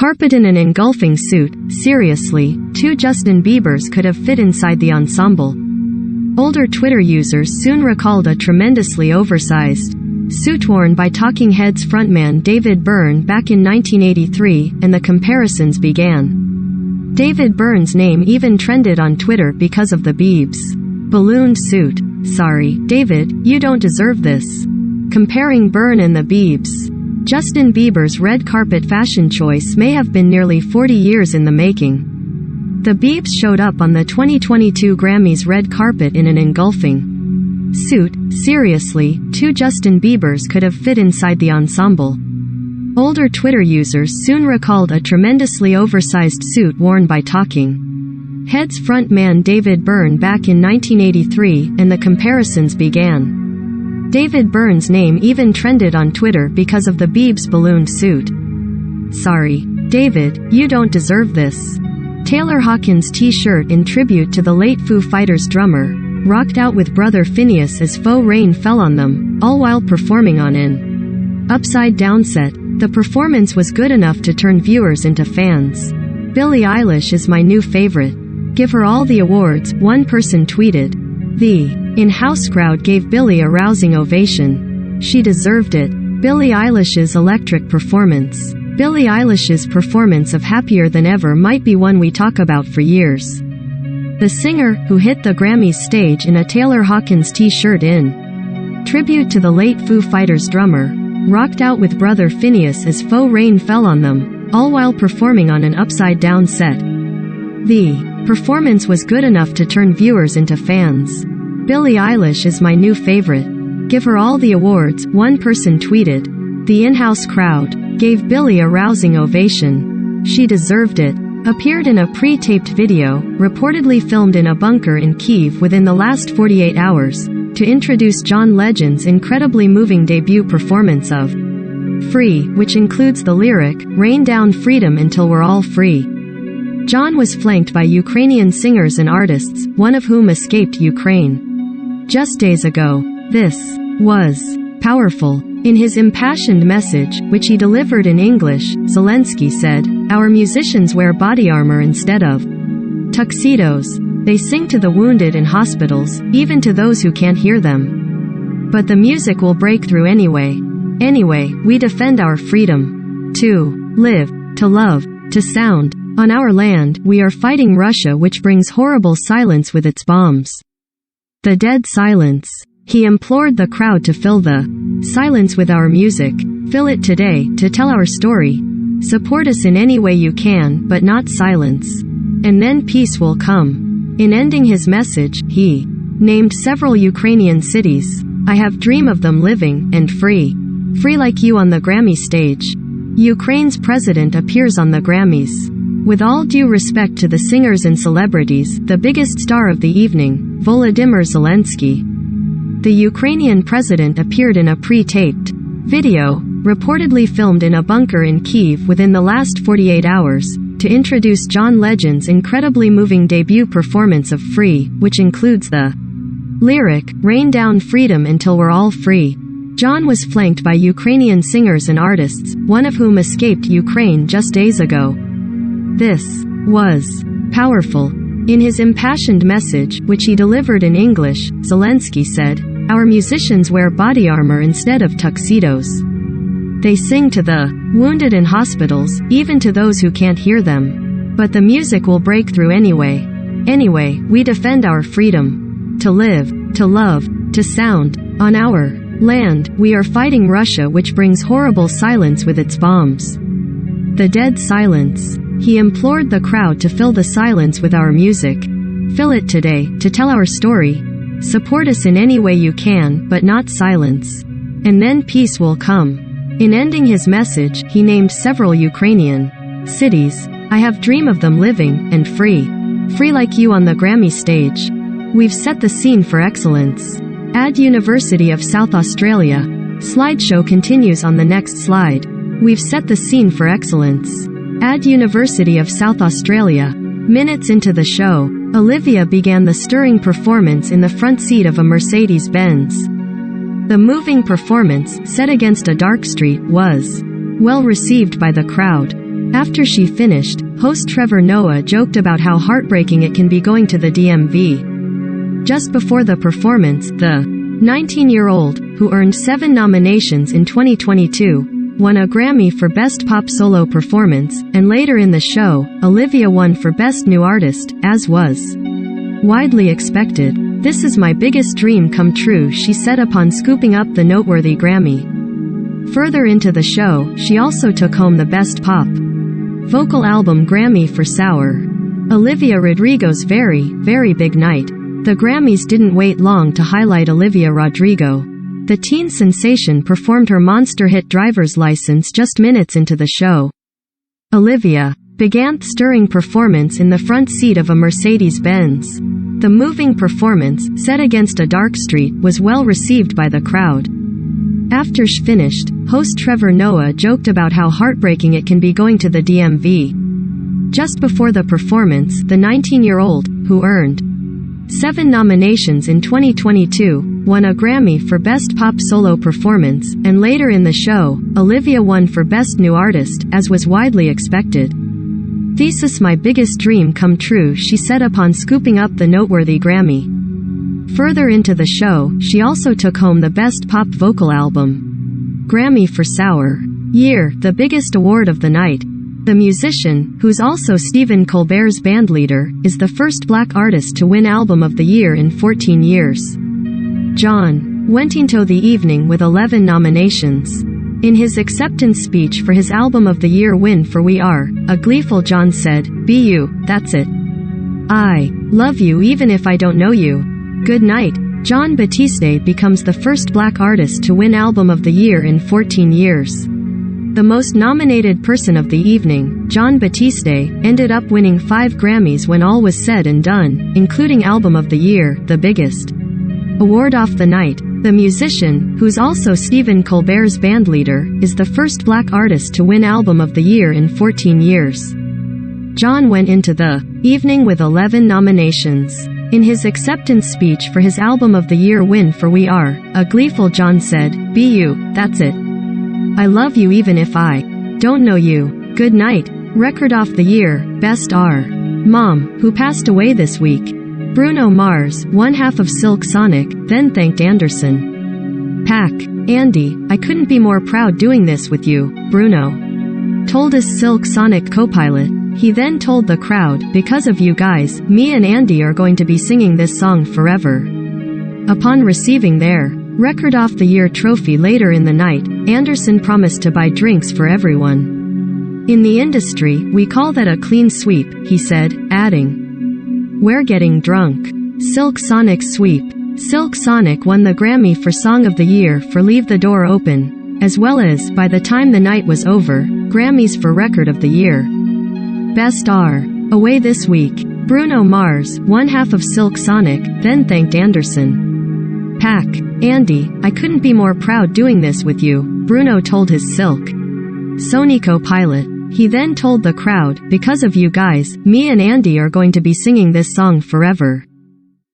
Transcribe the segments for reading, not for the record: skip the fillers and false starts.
carpet in an engulfing suit. Seriously, 2 Justin Biebers could have fit inside the ensemble. Older Twitter users soon recalled a tremendously oversized suit worn by Talking Heads frontman David Byrne back in 1983, and the comparisons began. David Byrne's name even trended on Twitter because of the Biebs' ballooned suit. "Sorry, David, you don't deserve this." Comparing Byrne and the Biebs. Justin Bieber's red carpet fashion choice may have been nearly 40 years in the making. The Biebs showed up on the 2022 Grammys red carpet in an engulfing suit. Seriously, 2 Justin Biebers could have fit inside the ensemble. Older Twitter users soon recalled a tremendously oversized suit worn by Talking Heads frontman David Byrne back in 1983, and the comparisons began. David Byrne's name even trended on Twitter because of the Biebs' ballooned suit. "Sorry, David, you don't deserve this." Taylor Hawkins' t-shirt in tribute to the late Foo Fighters drummer rocked out with brother Phineas as faux rain fell on them, all while performing on an upside-down set. The performance was good enough to turn viewers into fans. "Billie Eilish is my new favorite. Give her all the awards," one person tweeted. The in-house crowd gave Billie a rousing ovation. "She deserved it." Billie Eilish's electric performance. Billie Eilish's performance of Happier Than Ever might be one we talk about for years. The singer, who hit the Grammys stage in a Taylor Hawkins t-shirt in tribute to the late Foo Fighters drummer, rocked out with brother Phineas as faux rain fell on them, all while performing on an upside-down set. The performance was good enough to turn viewers into fans. "Billie Eilish is my new favorite. Give her all the awards," one person tweeted. The in-house crowd gave Billie a rousing ovation. "She deserved it." Appeared in a pre-taped video, reportedly filmed in a bunker in Kyiv within the last 48 hours, to introduce John Legend's incredibly moving debut performance of Free, which includes the lyric, "Rain down freedom until we're all free." John was flanked by Ukrainian singers and artists, one of whom escaped Ukraine just days ago. This was powerful. In his impassioned message, which he delivered in English, Zelensky said, "Our musicians wear body armor instead of tuxedos. They sing to the wounded in hospitals, even to those who can't hear them. But the music will break through anyway. Anyway, we defend our freedom. To live, to love, to sound. On our land, we are fighting Russia, which brings horrible silence with its bombs. The dead silence." He implored the crowd to fill the silence with our music. "Fill it today, to tell our story. Support us in any way you can, but not silence. And then peace will come." In ending his message, he named several Ukrainian cities. "I have dream of them living, and free. Free like you on the Grammy stage." Ukraine's president appears on the Grammys. With all due respect to the singers and celebrities, the biggest star of the evening, Volodymyr Zelensky. The Ukrainian president appeared in a pre-taped video, reportedly filmed in a bunker in Kyiv within the last 48 hours, to introduce John Legend's incredibly moving debut performance of Free, which includes the lyric, "Rain down freedom until we're all free." John was flanked by Ukrainian singers and artists, one of whom escaped Ukraine just days ago. This was powerful. In his impassioned message, which he delivered in English, Zelensky said, "Our musicians wear body armor instead of tuxedos. They sing to the wounded in hospitals, even to those who can't hear them. But the music will break through anyway. Anyway, we defend our freedom. To live, to love, to sound. On our land, we are fighting Russia, which brings horrible silence with its bombs. The dead silence." He implored the crowd to fill the silence with our music. "Fill it today, to tell our story. Support us in any way you can, but not silence. And then peace will come." In ending his message, he named several Ukrainian cities. "I have dream of them living, and free. Free like you on the Grammy stage. We've set the scene for excellence." Ad University of South Australia. Slideshow continues on the next slide. "We've set the scene for excellence." Ad University of South Australia. Minutes into the show, Olivia began the stirring performance in the front seat of a Mercedes-Benz. The moving performance, set against a dark street, was well received by the crowd. After she finished, host Trevor Noah joked about how heartbreaking it can be going to the DMV. Just before the performance, the 19-year-old, who earned 7 nominations in 2022, won a Grammy for Best Pop Solo Performance, and later in the show, Olivia won for Best New Artist, as was widely expected. "This is my biggest dream come true," she said upon scooping up the noteworthy Grammy. Further into the show, she also took home the Best Pop Vocal Album Grammy for Sour. Olivia Rodrigo's Very, Very Big Night. The Grammys didn't wait long to highlight Olivia Rodrigo. The teen sensation performed her monster hit Driver's License just minutes into the show. Olivia began stirring performance in the front seat of a Mercedes-Benz. The moving performance, set against a dark street, was well received by the crowd. After she finished, host Trevor Noah joked about how heartbreaking it can be going to the DMV. Just before the performance, the 19-year-old, who earned 7 nominations in 2022, won a Grammy for Best Pop Solo Performance, and later in the show, Olivia won for Best New Artist, as was widely expected. "This is my biggest dream come true," she said upon scooping up the noteworthy Grammy. Further into the show, she also took home the Best Pop Vocal Album Grammy for Sour. Year, the biggest award of the night. The musician, who's also Stephen Colbert's bandleader, is the first black artist to win Album of the Year in 14 years. John went into the evening with 11 nominations. In his acceptance speech for his Album of the Year win for We Are, a gleeful John said, "Be you, that's it. I love you even if I don't know you. Good night." Jon Batiste becomes the first black artist to win Album of the Year in 14 years. The most nominated person of the evening, Jon Batiste, ended up winning 5 Grammys when all was said and done, including Album of the Year, the biggest award of the night. The musician, who's also Stephen Colbert's bandleader, is the first black artist to win Album of the Year in 14 years. John went into the evening with 11 nominations. In his acceptance speech for his Album of the Year win for We Are, a gleeful John said, "Be you, that's it. I love you even if I don't know you. Good night." Record of the Year, Best R. Mom, who passed away this week. Bruno Mars, one half of Silk Sonic, then thanked Anderson .Paak. "Andy, I couldn't be more proud doing this with you," Bruno told his Silk Sonic co-pilot. He then told the crowd, "Because of you guys, me and Andy are going to be singing this song forever." Upon receiving their Record of the Year trophy later in the night, Anderson promised to buy drinks for everyone. "In the industry, we call that a clean sweep," he said, adding, "We're getting drunk." Silk Sonic sweep. Silk Sonic won the Grammy for Song of the Year for Leave the Door Open, as well as, by the time the night was over, Grammys for Record of the Year. Best R. Away this week. Bruno Mars, one half of Silk Sonic, then thanked Anderson .Paak. "Andy, I couldn't be more proud doing this with you," Bruno told his Silk Sony co-pilot. He then told the crowd, "Because of you guys, me and Andy are going to be singing this song forever."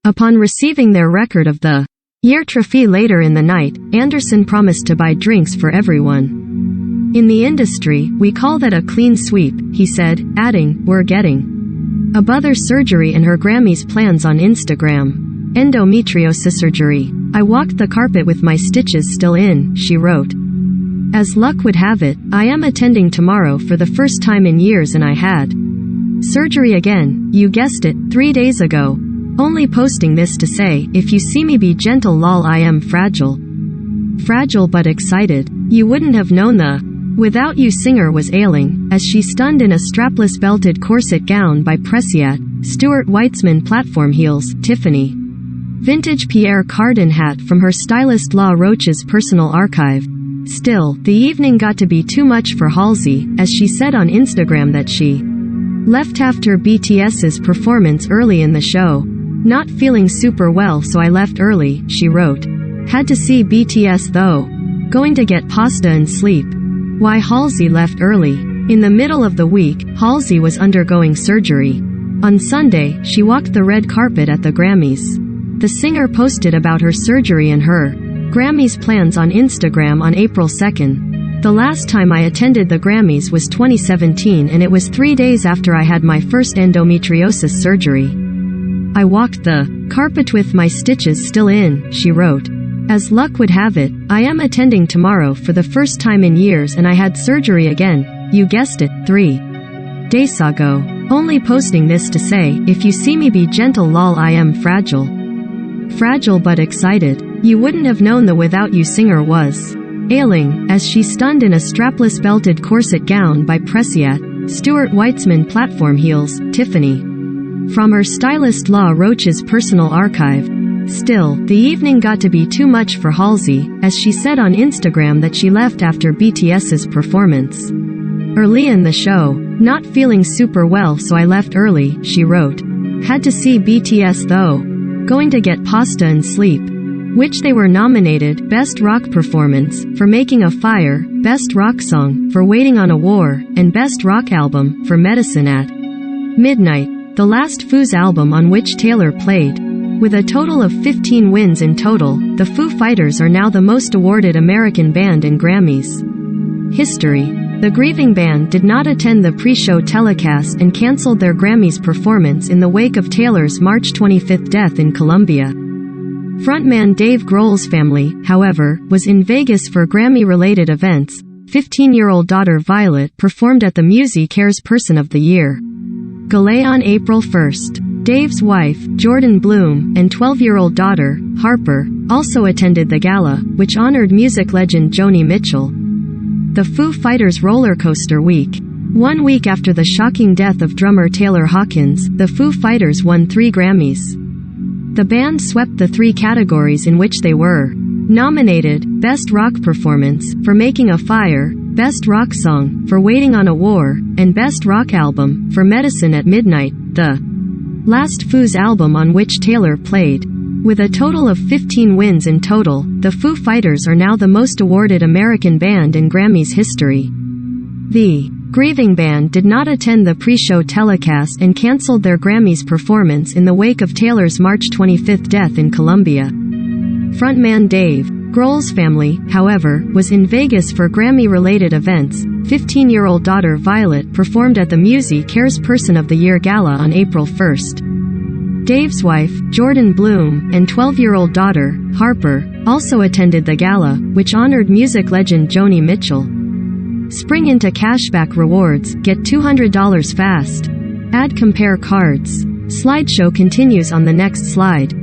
Upon receiving their Record of the Year trophy later in the night, Anderson promised to buy drinks for everyone. "In the industry, we call that a clean sweep," he said, adding, "We're getting a bother surgery and her Grammys plans on Instagram. Endometriosis surgery. I walked the carpet with my stitches still in," she wrote. "As luck would have it, I am attending tomorrow for the first time in years and I had surgery again, you guessed it, 3 days ago. Only posting this to say, if you see me be gentle lol, I am fragile. Fragile but excited. You wouldn't have known the Without You singer was ailing, as she stunned in a strapless belted corset gown by Preciat, Stuart Weitzman platform heels, Tiffany vintage Pierre Cardin hat from her stylist La Roche's personal archive. Still, the evening got to be too much for Halsey, as she said on Instagram that she left after BTS's performance early in the show. "Not feeling super well so I left early," she wrote. "Had to see BTS though. Going to get pasta and sleep." Why Halsey left early. In the middle of the week, Halsey was undergoing surgery. On Sunday, she walked the red carpet at the Grammys. The singer posted about her surgery and her Grammys plans on Instagram on April 2nd. The last time I attended the Grammys was 2017, and it was 3 days after I had my first endometriosis surgery. I walked the carpet with my stitches still in, she wrote. As luck would have it, I am attending tomorrow for the first time in years, and I had surgery again, you guessed it, 3 days ago. Only posting this to say, if you see me be gentle lol, I am fragile. Fragile but excited. You wouldn't have known the Without You singer was ailing, as she stunned in a strapless belted corset gown by Preciat, Stuart Weitzman platform heels, Tiffany. From her stylist La Roche's personal archive. Still, the evening got to be too much for Halsey, as she said on Instagram that she left after BTS's performance. Early in the show, not feeling super well, so I left early, she wrote. Had to see BTS though. Going to get pasta and sleep. Which they were nominated, Best Rock Performance, for Making a Fire, Best Rock Song, for Waiting on a War, and Best Rock Album, for Medicine at Midnight, the last Foo's album on which Taylor played. With a total of 15 wins in total, the Foo Fighters are now the most awarded American band in Grammys history. The grieving band did not attend the pre-show telecast and canceled their Grammys performance in the wake of Taylor's March 25 death in Colombia. Frontman Dave Grohl's family, however, was in Vegas for Grammy-related events. 15-year-old daughter Violet performed at the MusiCares Person of the Year Gala on April 1. Dave's wife, Jordan Bloom, and 12-year-old daughter, Harper, also attended the gala, which honored music legend Joni Mitchell. The Foo Fighters roller coaster week. 1 week after the shocking death of drummer Taylor Hawkins, the Foo Fighters won 3 Grammys. The band swept the 3 categories in which they were nominated: Best Rock Performance, for Making a Fire, Best Rock Song, for Waiting on a War, and Best Rock Album, for Medicine at Midnight, the last Foo's album on which Taylor played. With a total of 15 wins in total, the Foo Fighters are now the most awarded American band in Grammys history. The grieving band did not attend the pre-show telecast and canceled their Grammys performance in the wake of Taylor's March 25 death in Colombia. Frontman Dave Grohl's family, however, was in Vegas for Grammy-related events. 15-year-old daughter Violet performed at the MusiCares Person of the Year Gala on April 1. Dave's wife, Jordan Bloom, and 12-year-old daughter, Harper, also attended the gala, which honored music legend Joni Mitchell. Spring into cashback rewards, get $200 fast. Add compare cards. Slideshow continues on the next slide.